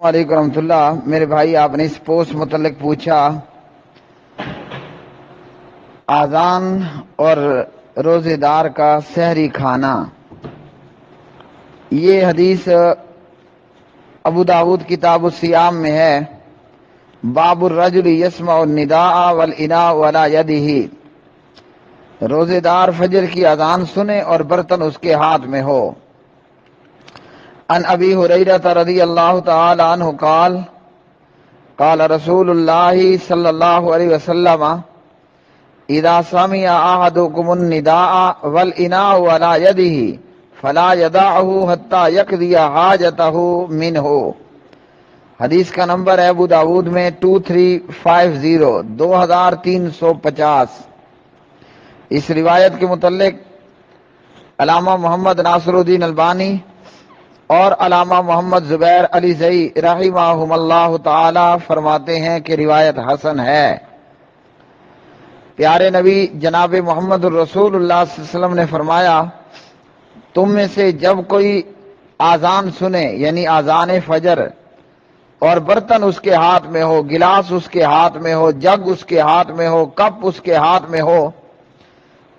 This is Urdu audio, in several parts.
وعلیکم ورحمۃ اللہ۔ میرے بھائی، آپ نے اس پوسٹ متعلق پوچھا، آزان اور روزے دار کا سحری کھانا۔ یہ حدیث ابو داود کتاب الصیام میں ہے، باب الرجل یسمع النداء والاناء ولا یدہ۔ روزے دار فجر کی اذان سنے اور برتن اس کے ہاتھ میں ہو۔ عن ابی ہریرہ رضی اللہ تعالی عنہ قال قال رسول اللہ صلی اللہ علیہ وسلم اذا سمع احدکم النداء والاناء ولا یدہ فلا یدعه حتی یقضی حاجتہ منہ۔ حدیث کا نمبر ہے ابو داود میں 2350 2350۔ اس روایت کے متعلق علامہ محمد ناصر الدین البانی اور علامہ محمد زبیر علی زئی رحمہم اللہ تعالی فرماتے ہیں کہ روایت حسن ہے۔ پیارے نبی جناب محمد الرسول اللہ صلی اللہ علیہ وسلم نے فرمایا، تم میں سے جب کوئی آزان سنے، یعنی آزان فجر، اور برتن اس کے ہاتھ میں ہو، گلاس اس کے ہاتھ میں ہو، جگ اس کے ہاتھ میں ہو، کپ اس کے ہاتھ میں ہو،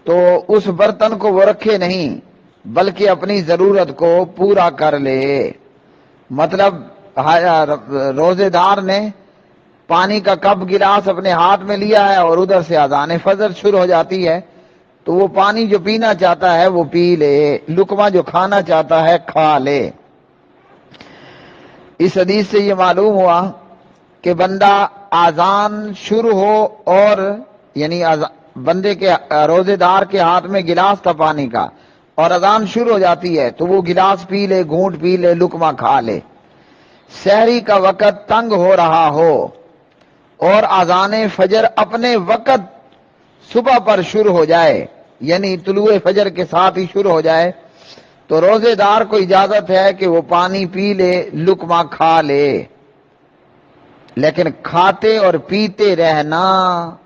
تو اس برتن کو وہ رکھے نہیں بلکہ اپنی ضرورت کو پورا کر لے۔ مطلب روزے دار نے پانی کا کپ گلاس اپنے ہاتھ میں لیا ہے اور ادھر سے اذان فجر شروع ہو جاتی ہے، تو وہ پانی جو پینا چاہتا ہے وہ پی لے، لقمہ جو کھانا چاہتا ہے کھا لے۔ اس حدیث سے یہ معلوم ہوا کہ بندہ اذان شروع ہو اور یعنی بندے کے روزے دار کے ہاتھ میں گلاس تھا پانی کا اور اذان شروع ہو جاتی ہے تو وہ گلاس پی لے، گھونٹ پی لے، لقمہ کھا لے۔ سحری کا وقت تنگ ہو رہا ہو اور اذان فجر اپنے وقت صبح پر شروع ہو جائے، یعنی طلوع فجر کے ساتھ ہی شروع ہو جائے، تو روزے دار کو اجازت ہے کہ وہ پانی پی لے، لقمہ کھا لے، لیکن کھاتے اور پیتے رہنا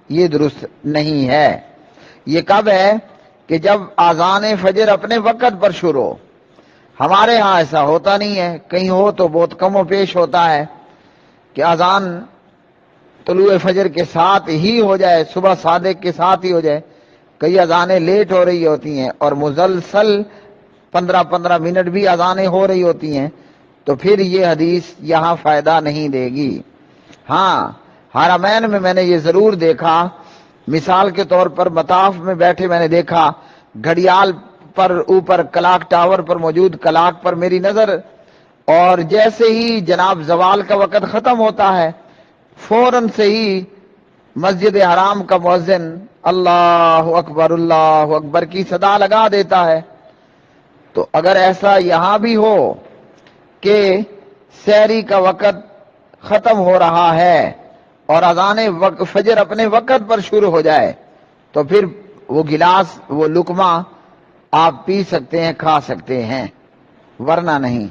یہ درست نہیں ہے۔ یہ کب ہے؟ کہ جب آزان فجر اپنے وقت پر شروع ہو۔ ہمارے ہاں ایسا ہوتا نہیں ہے، کہیں ہو تو بہت کم و پیش ہوتا ہے کہ اذان طلوع فجر کے ساتھ ہی ہو جائے، صبح صادق کے ساتھ ہی ہو جائے۔ کئی اذانیں لیٹ ہو رہی ہوتی ہیں اور مسلسل 15 منٹ بھی اذانیں ہو رہی ہوتی ہیں، تو پھر یہ حدیث یہاں فائدہ نہیں دے گی۔ ہاں، حرمین میں نے یہ ضرور دیکھا، مثال کے طور پر مطاف میں بیٹھے میں نے دیکھا، گھڑیال پر اوپر کلاک ٹاور پر موجود کلاک پر میری نظر، اور جیسے ہی جناب زوال کا وقت ختم ہوتا ہے فوراً سے ہی مسجد حرام کا مؤذن اللہ اکبر کی صدا لگا دیتا ہے۔ تو اگر ایسا یہاں بھی ہو کہ سحری کا وقت ختم ہو رہا ہے اور اذان فجر اپنے وقت پر شروع ہو جائے، تو پھر وہ گلاس، وہ لقمہ آپ پی سکتے ہیں، کھا سکتے ہیں، ورنہ نہیں۔